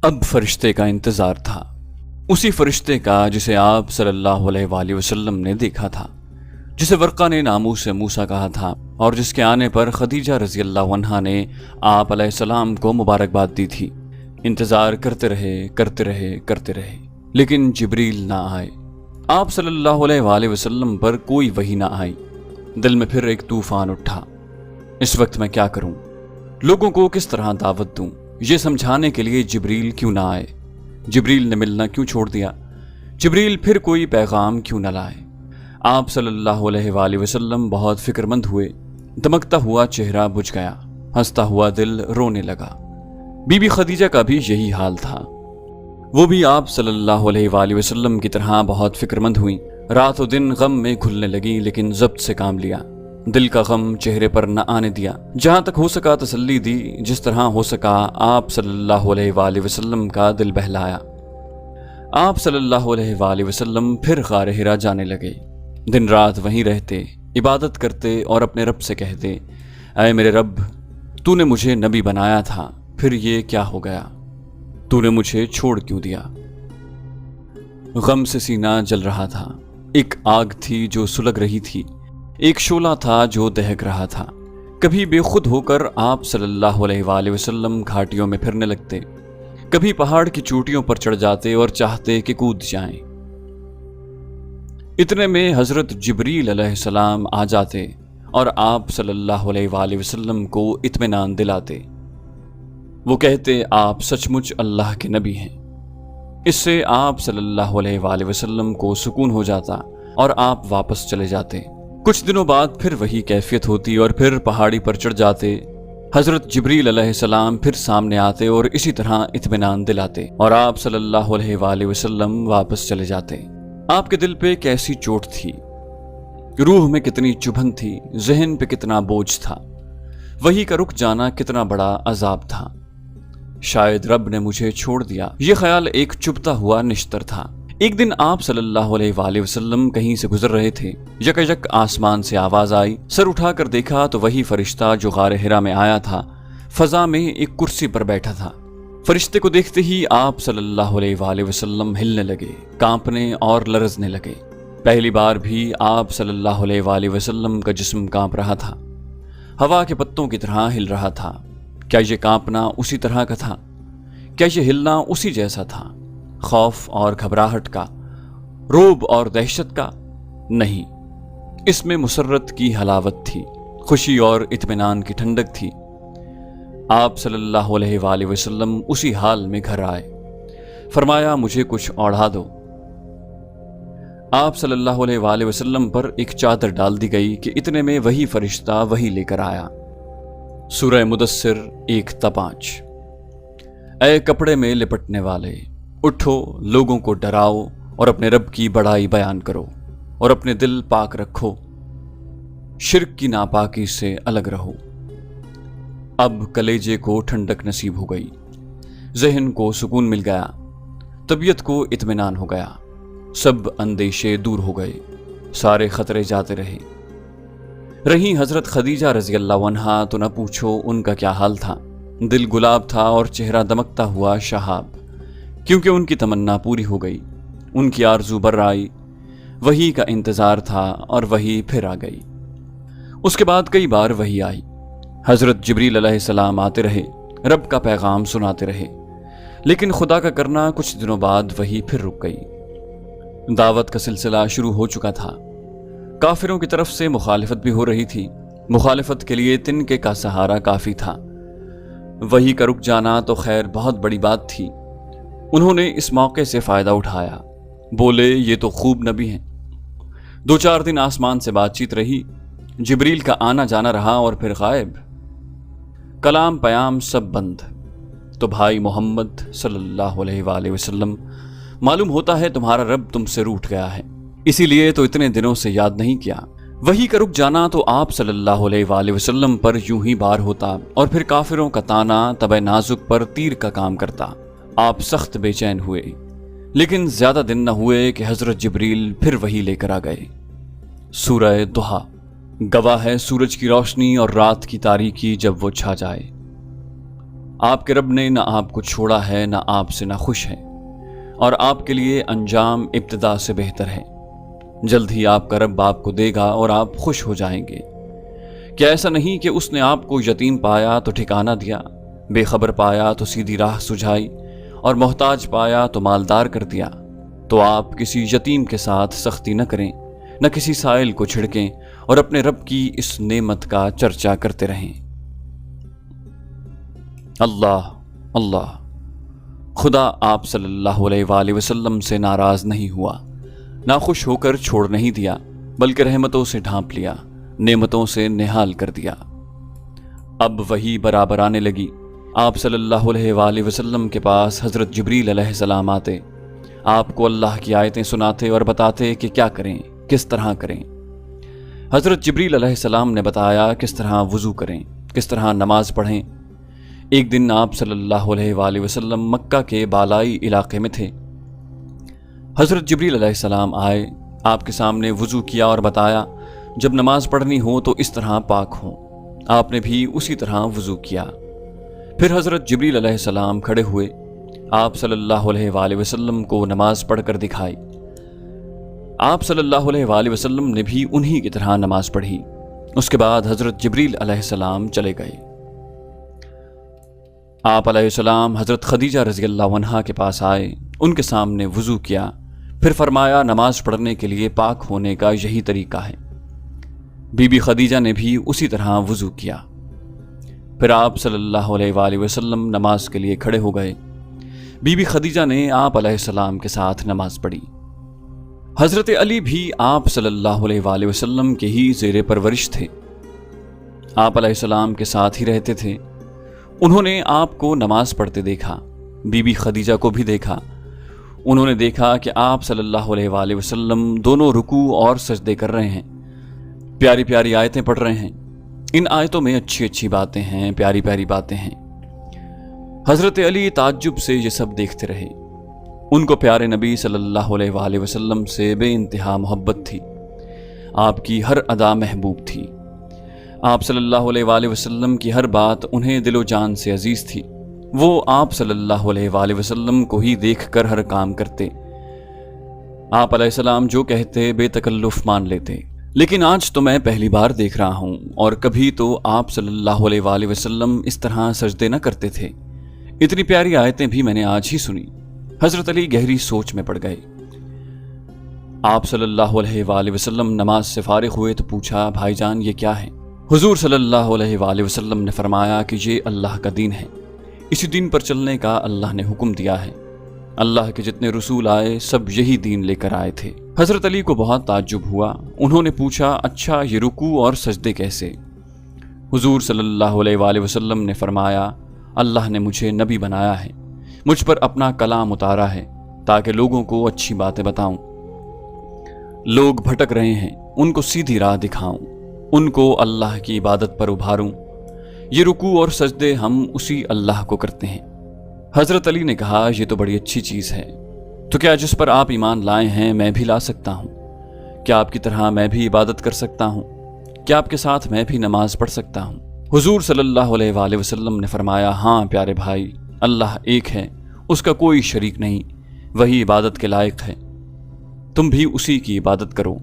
اب فرشتے کا انتظار تھا، اسی فرشتے کا جسے آپ صلی اللہ علیہ وآلہ وسلم نے دیکھا تھا، جسے ورقہ نے ناموس موسیٰ کہا تھا، اور جس کے آنے پر خدیجہ رضی اللہ عنہا نے آپ علیہ السلام کو مبارکباد دی تھی۔ انتظار کرتے رہے لیکن جبریل نہ آئے۔ آپ صلی اللہ علیہ وآلہ وسلم پر کوئی وحی نہ آئی۔ دل میں پھر ایک طوفان اٹھا، اس وقت میں کیا کروں؟ لوگوں کو کس طرح دعوت دوں؟ یہ سمجھانے کے لیے جبریل کیوں نہ آئے؟ جبریل نے ملنا کیوں چھوڑ دیا؟ جبریل پھر کوئی پیغام کیوں نہ لائے؟ آپ صلی اللہ علیہ وآلہ وسلم بہت فکر مند ہوئے۔ دمکتا ہوا چہرہ بجھ گیا، ہنستا ہوا دل رونے لگا۔ بی بی خدیجہ کا بھی یہی حال تھا، وہ بھی آپ صلی اللہ علیہ وآلہ وسلم کی طرح بہت فکر مند ہوئیں۔ رات و دن غم میں گھلنے لگی، لیکن ضبط سے کام لیا، دل کا غم چہرے پر نہ آنے دیا۔ جہاں تک ہو سکا تسلی دی، جس طرح ہو سکا آپ صلی اللہ علیہ وآلہ وسلم کا دل بہلایا۔ آپ صلی اللہ علیہ وآلہ وسلم پھر غار حرا جانے لگے۔ دن رات وہیں رہتے، عبادت کرتے اور اپنے رب سے کہتے، اے میرے رب، تو نے مجھے نبی بنایا تھا، پھر یہ کیا ہو گیا؟ تو نے مجھے چھوڑ کیوں دیا؟ غم سے سینہ جل رہا تھا، ایک آگ تھی جو سلگ رہی تھی، ایک شعلہ تھا جو دہک رہا تھا۔ کبھی بے خود ہو کر آپ صلی اللہ علیہ وآلہ وسلم گھاٹیوں میں پھرنے لگتے، کبھی پہاڑ کی چوٹیوں پر چڑھ جاتے اور چاہتے کہ کود جائیں۔ اتنے میں حضرت جبریل علیہ السلام آ جاتے اور آپ صلی اللہ علیہ وآلہ وسلم کو اطمینان دلاتے۔ وہ کہتے، آپ سچ مچ اللہ کے نبی ہیں۔ اس سے آپ صلی اللہ علیہ وآلہ وسلم کو سکون ہو جاتا اور آپ واپس چلے جاتے۔ کچھ دنوں بعد پھر وہی کیفیت ہوتی اور پھر پہاڑی پر چڑھ جاتے۔ حضرت جبریل علیہ السلام پھر سامنے آتے اور اسی طرح اطمینان دلاتے، اور آپ صلی اللہ علیہ وآلہ وسلم واپس چلے جاتے۔ آپ کے دل پہ کیسی چوٹ تھی، روح میں کتنی چبھن تھی، ذہن پہ کتنا بوجھ تھا، وہی کا رک جانا کتنا بڑا عذاب تھا۔ شاید رب نے مجھے چھوڑ دیا، یہ خیال ایک چبھتا ہوا نشتر تھا۔ ایک دن آپ صلی اللہ علیہ وآلہ وسلم کہیں سے گزر رہے تھے، یک آسمان سے آواز آئی۔ سر اٹھا کر دیکھا تو وہی فرشتہ جو غار حرا میں آیا تھا فضا میں ایک کرسی پر بیٹھا تھا۔ فرشتے کو دیکھتے ہی آپ صلی اللہ علیہ وآلہ وسلم ہلنے لگے، کانپنے اور لرزنے لگے۔ پہلی بار بھی آپ صلی اللہ علیہ وآلہ وسلم کا جسم کانپ رہا تھا، ہوا کے پتوں کی طرح ہل رہا تھا۔ کیا یہ کانپنا اسی طرح کا تھا؟ کیا یہ ہلنا اسی جیسا تھا؟ خوف اور گھبراہٹ کا، رعب اور دہشت کا؟ نہیں، اس میں مسرت کی حلاوت تھی، خوشی اور اطمینان کی ٹھنڈک تھی۔ آپ صلی اللہ علیہ وآلہ وسلم اسی حال میں گھر آئے، فرمایا مجھے کچھ اوڑھا دو۔ آپ صلی اللہ علیہ وآلہ وسلم پر ایک چادر ڈال دی گئی کہ اتنے میں وہی فرشتہ وہی لے کر آیا۔ سورہ مدثر 1:5۔ اے کپڑے میں لپٹنے والے، اٹھو، لوگوں کو ڈراؤ اور اپنے رب کی بڑائی بیان کرو، اور اپنے دل پاک رکھو، شرک کی ناپاکی سے الگ رہو۔ اب کلیجے کو ٹھنڈک نصیب ہو گئی، ذہن کو سکون مل گیا، طبیعت کو اطمینان ہو گیا، سب اندیشے دور ہو گئے، سارے خطرے جاتے رہے۔ رہی حضرت خدیجہ رضی اللہ عنہا تو نہ پوچھو ان کا کیا حال تھا۔ دل گلاب تھا اور چہرہ دمکتا ہوا شہاب، کیونکہ ان کی تمنا پوری ہو گئی، ان کی آرزو بر آئی۔ وہی کا انتظار تھا اور وہی پھر آ گئی۔ اس کے بعد کئی بار وہی آئی، حضرت جبریل علیہ السلام آتے رہے، رب کا پیغام سناتے رہے، لیکن خدا کا کرنا کچھ دنوں بعد وہی پھر رک گئی۔ دعوت کا سلسلہ شروع ہو چکا تھا، کافروں کی طرف سے مخالفت بھی ہو رہی تھی، مخالفت کے لیے تنکے کا سہارا کافی تھا۔ وہی کا رک جانا تو خیر بہت بڑی بات تھی۔ انہوں نے اس موقع سے فائدہ اٹھایا، بولے یہ تو خوب نبی ہیں۔ 2-4 دن آسمان سے بات چیت رہی، جبریل کا آنا جانا رہا اور پھر غائب، کلام پیام سب بند۔ تو بھائی محمد صلی اللہ علیہ وآلہ وسلم، معلوم ہوتا ہے تمہارا رب تم سے روٹھ گیا ہے، اسی لیے تو اتنے دنوں سے یاد نہیں کیا۔ وہی کا رک جانا تو آپ صلی اللہ علیہ وآلہ وسلم پر یوں ہی بار ہوتا، اور پھر کافروں کا تانا طبع نازک پر تیر کا کام کرتا۔ آپ سخت بے چین ہوئے، لیکن زیادہ دن نہ ہوئے کہ حضرت جبریل پھر وہی لے کر آ گئے۔ سورہ دحا، گواہ ہے سورج کی روشنی اور رات کی تاریکی جب وہ چھا جائے۔ آپ کے رب نے نہ آپ کو چھوڑا ہے نہ آپ سے نہ خوش ہے، اور آپ کے لیے انجام ابتدا سے بہتر ہے۔ جلد ہی آپ کا رب آپ کو دے گا اور آپ خوش ہو جائیں گے۔ کیا ایسا نہیں کہ اس نے آپ کو یتیم پایا تو ٹھکانہ دیا، بے خبر پایا تو سیدھی راہ سجھائی، اور محتاج پایا تو مالدار کر دیا؟ تو آپ کسی یتیم کے ساتھ سختی نہ کریں، نہ کسی سائل کو چھڑکیں، اور اپنے رب کی اس نعمت کا چرچا کرتے رہیں۔ اللہ اللہ، خدا آپ صلی اللہ علیہ وآلہ وسلم سے ناراض نہیں ہوا، ناخوش ہو کر چھوڑ نہیں دیا، بلکہ رحمتوں سے ڈھانپ لیا، نعمتوں سے نہال کر دیا۔ اب وہی برابر آنے لگی۔ آپ صلی اللہ علیہ وآلہ وسلم کے پاس حضرت جبریل علیہ السلام آتے، آپ کو اللہ کی آیتیں سناتے اور بتاتے کہ کیا کریں، کس طرح کریں۔ حضرت جبریل علیہ السلام نے بتایا کس طرح وضو کریں، کس طرح نماز پڑھیں۔ ایک دن آپ صلی اللہ علیہ وآلہ وسلم مکہ کے بالائی علاقے میں تھے۔ حضرت جبریل علیہ السلام آئے، آپ کے سامنے وضو کیا اور بتایا جب نماز پڑھنی ہو تو اس طرح پاک ہو۔ آپ نے بھی اسی طرح وضو کیا۔ پھر حضرت جبریل علیہ السلام کھڑے ہوئے، آپ صلی اللہ علیہ وآلہ وسلم کو نماز پڑھ کر دکھائی۔ آپ صلی اللہ علیہ وآلہ وسلم نے بھی انہی کی طرح نماز پڑھی۔ اس کے بعد حضرت جبریل علیہ السلام چلے گئے۔ آپ علیہ السلام حضرت خدیجہ رضی اللہ عنہا کے پاس آئے، ان کے سامنے وضو کیا، پھر فرمایا نماز پڑھنے کے لیے پاک ہونے کا یہی طریقہ ہے۔ بی بی خدیجہ نے بھی اسی طرح وضو کیا۔ پھر آپ صلی اللہ علیہ وآلہ وسلم نماز کے لیے کھڑے ہو گئے۔ بی بی خدیجہ نے آپ علیہ السلام کے ساتھ نماز پڑھی۔ حضرت علی بھی آپ صلی اللہ علیہ وآلہ وسلم کے ہی زیر پرورش تھے، آپ علیہ السلام کے ساتھ ہی رہتے تھے۔ انہوں نے آپ کو نماز پڑھتے دیکھا، بی بی خدیجہ کو بھی دیکھا۔ انہوں نے دیکھا کہ آپ صلی اللہ علیہ وآلہ وسلم دونوں رکوع اور سجدے کر رہے ہیں، پیاری پیاری آیتیں پڑھ رہے ہیں۔ ان آیتوں میں اچھی اچھی باتیں ہیں، پیاری پیاری باتیں ہیں۔ حضرت علی تعجب سے یہ سب دیکھتے رہے۔ ان کو پیارے نبی صلی اللہ علیہ وآلہ وسلم سے بے انتہا محبت تھی، آپ کی ہر ادا محبوب تھی۔ آپ صلی اللہ علیہ وآلہ وسلم کی ہر بات انہیں دل و جان سے عزیز تھی۔ وہ آپ صلی اللہ علیہ وآلہ وسلم کو ہی دیکھ کر ہر کام کرتے۔ آپ علیہ السلام جو کہتے بے تکلف مان لیتے۔ لیکن آج تو میں پہلی بار دیکھ رہا ہوں، اور کبھی تو آپ صلی اللہ علیہ وآلہ وسلم اس طرح سجدے نہ کرتے تھے۔ اتنی پیاری آیتیں بھی میں نے آج ہی سنی۔ حضرت علی گہری سوچ میں پڑ گئے۔ آپ صلی اللہ علیہ وآلہ وسلم نماز سے فارغ ہوئے تو پوچھا، بھائی جان یہ کیا ہے؟ حضور صلی اللہ علیہ وآلہ وسلم نے فرمایا کہ یہ اللہ کا دین ہے، اسی دین پر چلنے کا اللہ نے حکم دیا ہے۔ اللہ کے جتنے رسول آئے سب یہی دین لے کر آئے تھے۔ حضرت علی کو بہت تعجب ہوا۔ انہوں نے پوچھا، اچھا یہ رکوع اور سجدے کیسے؟ حضور صلی اللہ علیہ وآلہ وسلم نے فرمایا، اللہ نے مجھے نبی بنایا ہے، مجھ پر اپنا کلام اتارا ہے تاکہ لوگوں کو اچھی باتیں بتاؤں۔ لوگ بھٹک رہے ہیں، ان کو سیدھی راہ دکھاؤں، ان کو اللہ کی عبادت پر ابھاروں۔ یہ رکوع اور سجدے ہم اسی اللہ کو کرتے ہیں۔ حضرت علی نے کہا، یہ تو بڑی اچھی چیز ہے، تو کیا جس پر آپ ایمان لائے ہیں میں بھی لا سکتا ہوں؟ کیا آپ کی طرح میں بھی عبادت کر سکتا ہوں؟ کیا آپ کے ساتھ میں بھی نماز پڑھ سکتا ہوں؟ حضور صلی اللہ علیہ وآلہ وسلم نے فرمایا، ہاں پیارے بھائی، اللہ ایک ہے، اس کا کوئی شریک نہیں، وہی عبادت کے لائق ہے، تم بھی اسی کی عبادت کرو۔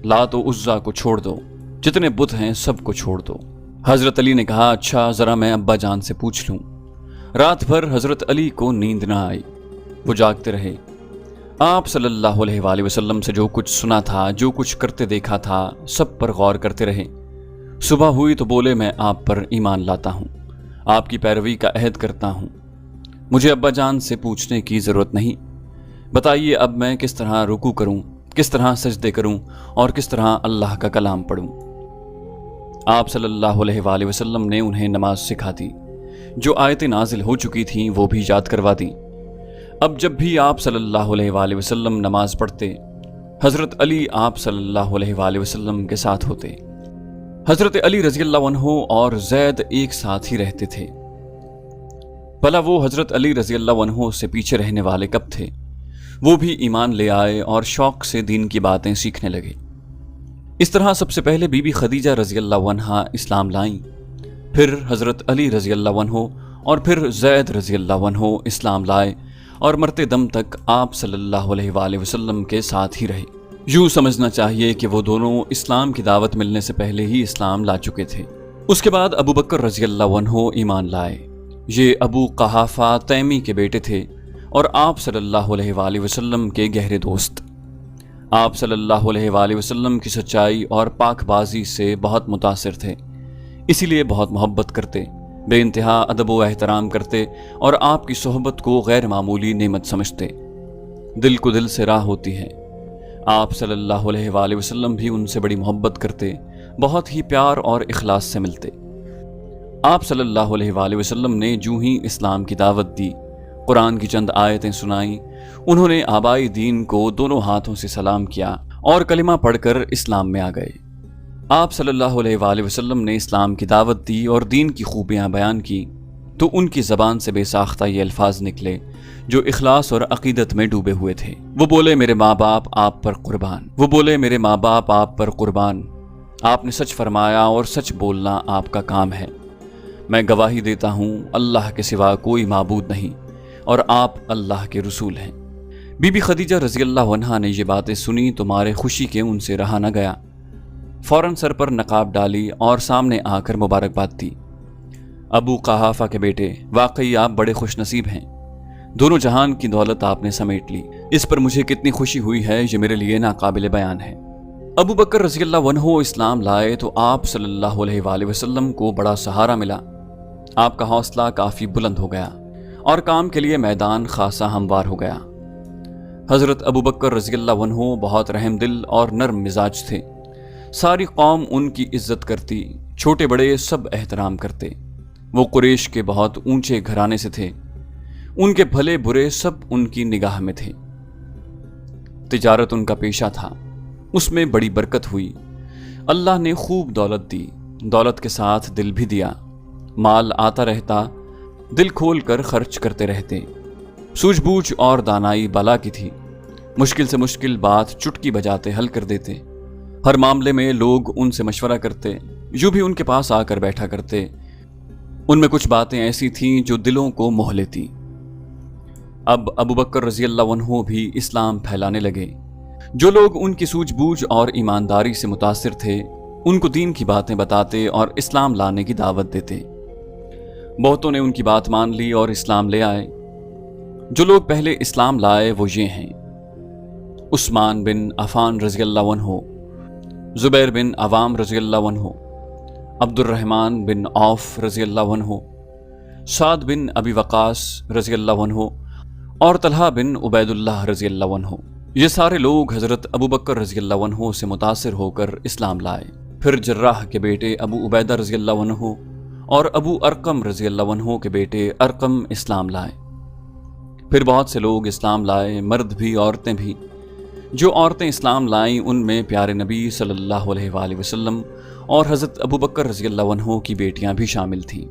لات و عزا کو چھوڑ دو، جتنے بت ہیں سب کو چھوڑ دو۔ حضرت علی نے کہا، اچھا ذرا میں ابا جان سے پوچھ لوں۔ رات بھر حضرت علی کو نیند نہ آئی، وہ جاگتے رہے۔ آپ صلی اللہ علیہ وآلہ وسلم سے جو کچھ سنا تھا، جو کچھ کرتے دیکھا تھا، سب پر غور کرتے رہے۔ صبح ہوئی تو بولے، میں آپ پر ایمان لاتا ہوں، آپ کی پیروی کا عہد کرتا ہوں، مجھے ابا جان سے پوچھنے کی ضرورت نہیں۔ بتائیے اب میں کس طرح رکوع کروں، کس طرح سجدے کروں، اور کس طرح اللہ کا کلام پڑھوں۔ آپ صلی اللہ علیہ وآلہ وسلم نے انہیں نماز سکھا دی، جو آیتیں نازل ہو چکی تھیں وہ بھی یاد کروا دی۔ اب جب بھی آپ صلی اللہ علیہ وآلہ وسلم نماز پڑھتے، حضرت علی آپ صلی اللہ علیہ وآلہ وسلم کے ساتھ ہوتے۔ حضرت علی رضی اللہ عنہ اور زید ایک ساتھ ہی رہتے تھے۔ بھلا وہ حضرت علی رضی اللہ عنہ سے پیچھے رہنے والے کب تھے؟ وہ بھی ایمان لے آئے اور شوق سے دین کی باتیں سیکھنے لگے۔ اس طرح سب سے پہلے بی بی خدیجہ رضی اللہ عنہا اسلام لائیں، پھر حضرت علی رضی اللہ عنہ اور پھر زید رضی اللہ عنہ اسلام لائے اور مرتے دم تک آپ صلی اللہ علیہ وآلہ وسلم کے ساتھ ہی رہے۔ یوں سمجھنا چاہیے کہ وہ دونوں اسلام کی دعوت ملنے سے پہلے ہی اسلام لا چکے تھے۔ اس کے بعد ابو بکر رضی اللہ عنہ ایمان لائے۔ یہ ابو قحافہ تیمی کے بیٹے تھے اور آپ صلی اللہ علیہ وآلہ وسلم کے گہرے دوست۔ آپ صلی اللہ علیہ وآلہ وسلم کی سچائی اور پاک بازی سے بہت متاثر تھے، اسی لیے بہت محبت کرتے، بے انتہا ادب و احترام کرتے اور آپ کی صحبت کو غیر معمولی نعمت سمجھتے۔ دل کو دل سے راہ ہوتی ہے۔ آپ صلی اللہ علیہ وآلہ وسلم بھی ان سے بڑی محبت کرتے، بہت ہی پیار اور اخلاص سے ملتے۔ آپ صلی اللہ علیہ وآلہ وسلم نے جو ہی اسلام کی دعوت دی، قرآن کی چند آیتیں سنائیں، انہوں نے آبائی دین کو دونوں ہاتھوں سے سلام کیا اور کلمہ پڑھ کر اسلام میں آ گئے۔ آپ صلی اللہ علیہ وآلہ وسلم نے اسلام کی دعوت دی اور دین کی خوبیاں بیان کی تو ان کی زبان سے بے ساختہ یہ الفاظ نکلے جو اخلاص اور عقیدت میں ڈوبے ہوئے تھے۔ وہ بولے میرے ماں باپ آپ پر قربان، وہ بولے میرے ماں باپ آپ پر قربان، آپ نے سچ فرمایا اور سچ بولنا آپ کا کام ہے۔ میں گواہی دیتا ہوں اللہ کے سوا کوئی معبود نہیں اور آپ اللہ کے رسول ہیں۔ بی بی خدیجہ رضی اللہ عنہا نے یہ باتیں سنی تو مارے خوشی کے ان سے رہا نہ گیا، فوراً سر پر نقاب ڈالی اور سامنے آ کر مبارکباد دی۔ ابو قحافہ کے بیٹے، واقعی آپ بڑے خوش نصیب ہیں، دونوں جہان کی دولت آپ نے سمیٹ لی، اس پر مجھے کتنی خوشی ہوئی ہے یہ میرے لیے ناقابل بیان ہے۔ ابو بکر رضی اللہ عنہ اسلام لائے تو آپ صلی اللہ علیہ وآلہ وسلم کو بڑا سہارا ملا، آپ کا حوصلہ کافی بلند ہو گیا اور کام کے لیے میدان خاصا ہموار ہو گیا۔ حضرت ابو بکر رضی اللہ عنہ بہت رحم دل اور نرم مزاج تھے، ساری قوم ان کی عزت کرتی، چھوٹے بڑے سب احترام کرتے۔ وہ قریش کے بہت اونچے گھرانے سے تھے، ان کے بھلے برے سب ان کی نگاہ میں تھے۔ تجارت ان کا پیشہ تھا، اس میں بڑی برکت ہوئی، اللہ نے خوب دولت دی، دولت کے ساتھ دل بھی دیا، مال آتا رہتا، دل کھول کر خرچ کرتے رہتے۔ سوجھ بوجھ اور دانائی بالا کی تھی، مشکل سے مشکل بات چٹکی بجاتے حل کر دیتے، ہر معاملے میں لوگ ان سے مشورہ کرتے، یوں بھی ان کے پاس آ کر بیٹھا کرتے۔ ان میں کچھ باتیں ایسی تھیں جو دلوں کو موہ لیتی۔ اب ابو بکر رضی اللہ عنہ بھی اسلام پھیلانے لگے۔ جو لوگ ان کی سوجھ بوجھ اور ایمانداری سے متاثر تھے ان کو دین کی باتیں بتاتے اور اسلام لانے کی دعوت دیتے۔ بہتوں نے ان کی بات مان لی اور اسلام لے آئے۔ جو لوگ پہلے اسلام لائے وہ یہ ہیں: عثمان بن عفان رضی اللہ عنہ، زبیر بن عوام رضی اللہ عنہ، عبد الرحمن بن عوف رضی اللہ عنہ، سعد بن ابی وقاص رضی اللہ عنہ اور طلحہ بن عبید اللہ رضی اللہ عنہ۔ یہ سارے لوگ حضرت ابو بکر رضی اللہ عنہ سے متاثر ہو کر اسلام لائے۔ پھر جراح کے بیٹے ابو عبیدہ رضی اللہ عنہ اور ابو ارقم رضی اللہ عنہ کے بیٹے ارقم اسلام لائے۔ پھر بہت سے لوگ اسلام لائے، مرد بھی عورتیں بھی۔ جو عورتیں اسلام لائیں ان میں پیارے نبی صلی اللہ علیہ وآلہ وسلم اور حضرت ابو بکر رضی اللہ عنہ کی بیٹیاں بھی شامل تھیں۔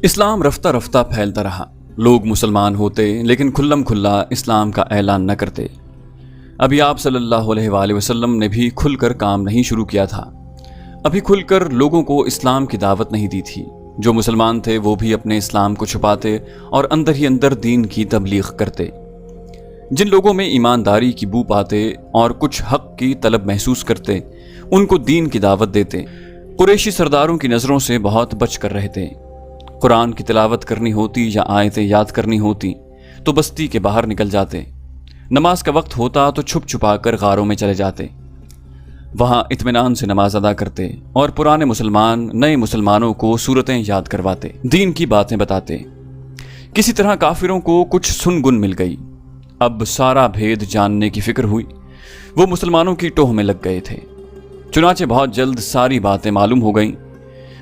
اسلام رفتہ رفتہ پھیلتا رہا، لوگ مسلمان ہوتے لیکن کھلم کھلا اسلام کا اعلان نہ کرتے۔ ابھی آپ صلی اللہ علیہ وآلہ وسلم نے بھی کھل کر کام نہیں شروع کیا تھا، ابھی کھل کر لوگوں کو اسلام کی دعوت نہیں دی تھی۔ جو مسلمان تھے وہ بھی اپنے اسلام کو چھپاتے اور اندر ہی اندر دین کی تبلیغ کرتے۔ جن لوگوں میں ایمانداری کی بو پاتے اور کچھ حق کی طلب محسوس کرتے ان کو دین کی دعوت دیتے۔ قریشی سرداروں کی نظروں سے بہت بچ کر رہتے۔ قرآن کی تلاوت کرنی ہوتی یا آیتیں یاد کرنی ہوتی تو بستی کے باہر نکل جاتے، نماز کا وقت ہوتا تو چھپ چھپا کر غاروں میں چلے جاتے، وہاں اطمینان سے نماز ادا کرتے اور پرانے مسلمان نئے مسلمانوں کو سورتیں یاد کرواتے، دین کی باتیں بتاتے۔ کسی طرح کافروں کو کچھ سن گن مل گئی، اب سارا بھید جاننے کی فکر ہوئی، وہ مسلمانوں کی ٹوہ میں لگ گئے تھے۔ چنانچہ بہت جلد ساری باتیں معلوم ہو گئیں۔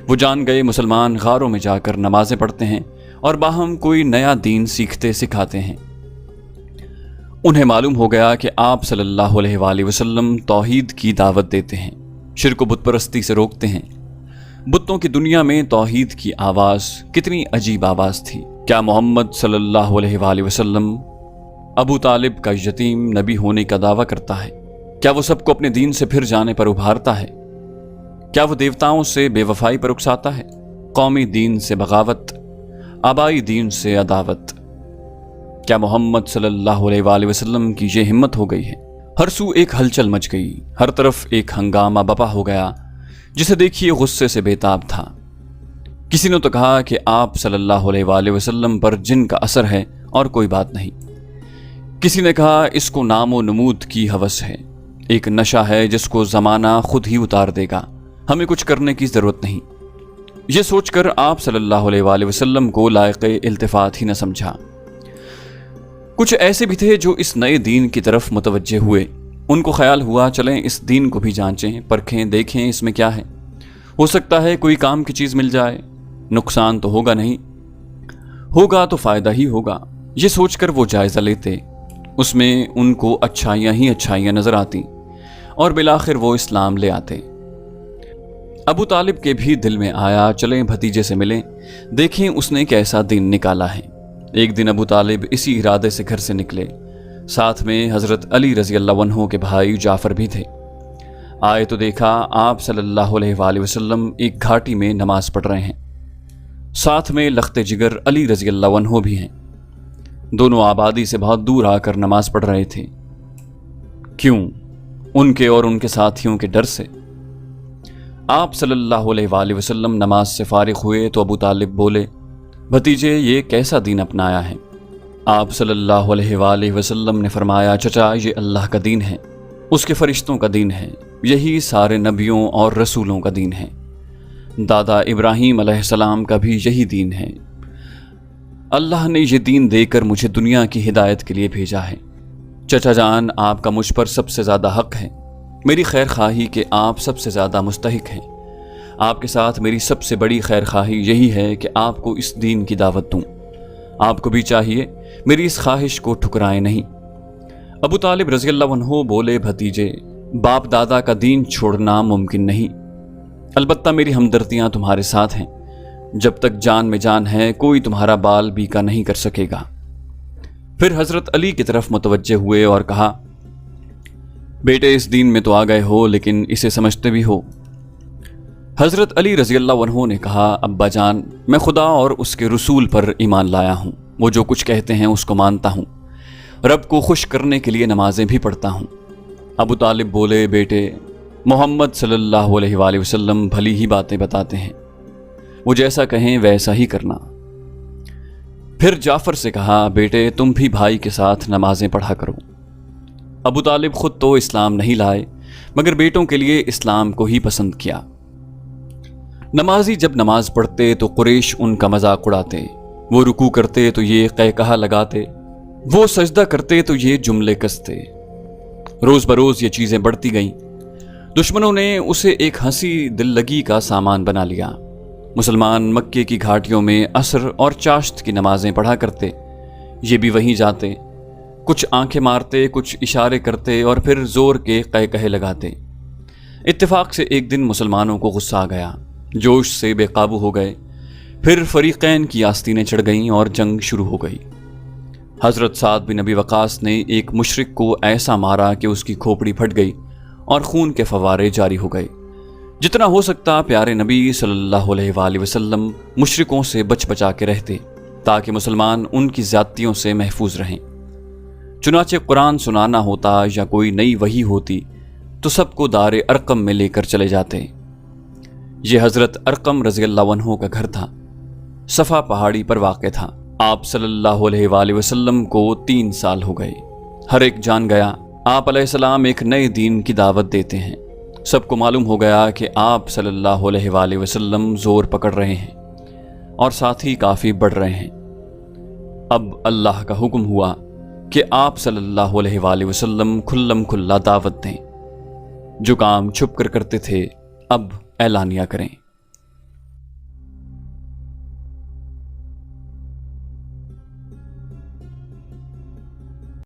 وہ جان گئے مسلمان غاروں میں جا کر نمازیں پڑھتے ہیں اور باہم کوئی نیا دین سیکھتے سکھاتے ہیں۔ انہیں معلوم ہو گیا کہ آپ صلی اللہ علیہ وآلہ وسلم توحید کی دعوت دیتے ہیں، شرک و بت پرستی سے روکتے ہیں۔ بتوں کی دنیا میں توحید کی آواز کتنی عجیب آواز تھی۔ کیا محمد صلی اللہ علیہ وآلہ وسلم ابو طالب کا یتیم نبی ہونے کا دعویٰ کرتا ہے؟ کیا وہ سب کو اپنے دین سے پھر جانے پر ابھارتا ہے؟ کیا وہ دیوتاؤں سے بے وفائی پر اکساتا ہے؟ قومی دین سے بغاوت، آبائی دین سے عداوت۔ کیا محمد صلی اللہ علیہ وآلہ وسلم کی یہ ہمت ہو گئی ہے؟ ہر سو ایک ہلچل مچ گئی، ہر طرف ایک ہنگامہ بپا ہو گیا، جسے دیکھیے غصے سے بے تاب تھا۔ کسی نے تو کہا کہ آپ صلی اللہ علیہ وآلہ وسلم پر جن کا اثر ہے اور کوئی بات نہیں۔ کسی نے کہا اس کو نام و نمود کی ہوس ہے، ایک نشہ ہے جس کو زمانہ خود ہی اتار دے گا، ہمیں کچھ کرنے کی ضرورت نہیں۔ یہ سوچ کر آپ صلی اللہ علیہ وآلہ وسلم کو لائق التفات ہی نہ سمجھا۔ کچھ ایسے بھی تھے جو اس نئے دین کی طرف متوجہ ہوئے، ان کو خیال ہوا چلیں اس دین کو بھی جانچیں، پرکھیں، دیکھیں اس میں کیا ہے، ہو سکتا ہے کوئی کام کی چیز مل جائے، نقصان تو ہوگا نہیں، ہوگا تو فائدہ ہی ہوگا۔ یہ سوچ کر وہ جائزہ لیتے، اس میں ان کو اچھائیاں ہی اچھائیاں نظر آتی اور بالآخر وہ اسلام لے آتے۔ ابو طالب کے بھی دل میں آیا چلیں بھتیجے سے ملیں، دیکھیں اس نے کیسا دین نکالا ہے۔ ایک دن ابو طالب اسی ارادے سے گھر سے نکلے، ساتھ میں حضرت علی رضی اللہ عنہ کے بھائی جعفر بھی تھے۔ آئے تو دیکھا آپ صلی اللہ علیہ وآلہ وسلم ایک گھاٹی میں نماز پڑھ رہے ہیں، ساتھ میں لخت جگر علی رضی اللہ عنہ بھی ہیں۔ دونوں آبادی سے بہت دور آ کر نماز پڑھ رہے تھے۔ کیوں؟ ان کے اور ان کے ساتھیوں کے ڈر سے۔ آپ صلی اللہ علیہ وآلہ وسلم نماز سے فارغ ہوئے تو ابو طالب بولے، بھتیجے یہ کیسا دین اپنایا ہے؟ آپ صلی اللہ علیہ وآلہ وسلم نے فرمایا، چچا یہ اللہ کا دین ہے، اس کے فرشتوں کا دین ہے، یہی سارے نبیوں اور رسولوں کا دین ہے، دادا ابراہیم علیہ السلام کا بھی یہی دین ہے۔ اللہ نے یہ دین دے کر مجھے دنیا کی ہدایت کے لیے بھیجا ہے۔ چچا جان آپ کا مجھ پر سب سے زیادہ حق ہے، میری خیر خواہی کہ آپ سب سے زیادہ مستحق ہیں۔ آپ کے ساتھ میری سب سے بڑی خیر خواہی یہی ہے کہ آپ کو اس دین کی دعوت دوں۔ آپ کو بھی چاہیے میری اس خواہش کو ٹھکرائیں نہیں۔ ابو طالب رضی اللہ عنہ بولے، بھتیجے باپ دادا کا دین چھوڑنا ممکن نہیں، البتہ میری ہمدردیاں تمہارے ساتھ ہیں، جب تک جان میں جان ہے کوئی تمہارا بال بیکا نہیں کر سکے گا۔ پھر حضرت علی کی طرف متوجہ ہوئے اور کہا، بیٹے اس دین میں تو آ گئے ہو لیکن اسے سمجھتے بھی ہو؟ حضرت علی رضی اللہ عنہ نے کہا، ابا جان میں خدا اور اس کے رسول پر ایمان لایا ہوں، وہ جو کچھ کہتے ہیں اس کو مانتا ہوں، رب کو خوش کرنے کے لیے نمازیں بھی پڑھتا ہوں۔ ابو طالب بولے، بیٹے محمد صلی اللہ علیہ وآلہ وسلم بھلی ہی باتیں بتاتے ہیں، وہ جیسا کہیں ویسا ہی کرنا۔ پھر جعفر سے کہا، بیٹے تم بھی بھائی کے ساتھ نمازیں پڑھا کرو۔ ابو طالب خود تو اسلام نہیں لائے مگر بیٹوں کے لیے اسلام کو ہی پسند کیا۔ نمازی جب نماز پڑھتے تو قریش ان کا مذاق اڑاتے، وہ رکوع کرتے تو یہ قہقہہ لگاتے، وہ سجدہ کرتے تو یہ جملے کستے۔ روز بروز یہ چیزیں بڑھتی گئیں، دشمنوں نے اسے ایک ہنسی دل لگی کا سامان بنا لیا۔ مسلمان مکے کی گھاٹیوں میں عصر اور چاشت کی نمازیں پڑھا کرتے، یہ بھی وہیں جاتے، کچھ آنکھیں مارتے، کچھ اشارے کرتے اور پھر زور کے قہقہے لگاتے۔ اتفاق سے ایک دن مسلمانوں کو غصہ آ گیا، جوش سے بے قابو ہو گئے، پھر فریقین کی آستینیں چڑھ گئیں اور جنگ شروع ہو گئی۔ حضرت سعد بن ابی وقاص نے ایک مشرک کو ایسا مارا کہ اس کی کھوپڑی پھٹ گئی اور خون کے فوارے جاری ہو گئے۔ جتنا ہو سکتا پیارے نبی صلی اللہ علیہ وآلہ وسلم مشرکوں سے بچ بچا کے رہتے تاکہ مسلمان ان کی زیادتیوں سے محفوظ رہیں۔ چنانچہ قرآن سنانا ہوتا یا کوئی نئی وحی ہوتی تو سب کو دار ارقم میں لے کر چلے جاتے۔ یہ حضرت ارقم رضی اللہ عنہ کا گھر تھا، صفا پہاڑی پر واقع تھا۔ آپ صلی اللہ علیہ وآلہ وسلم کو 3 سال ہو گئے، ہر ایک جان گیا آپ علیہ السلام ایک نئے دین کی دعوت دیتے ہیں۔ سب کو معلوم ہو گیا کہ آپ صلی اللہ علیہ وآلہ وسلم زور پکڑ رہے ہیں اور ساتھ ہی کافی بڑھ رہے ہیں۔ اب اللہ کا حکم ہوا کہ آپ صلی اللہ علیہ وآلہ وسلم کھلم کھلا دعوت دیں، جو کام چھپ کر کرتے تھے اب اعلانیہ کریں۔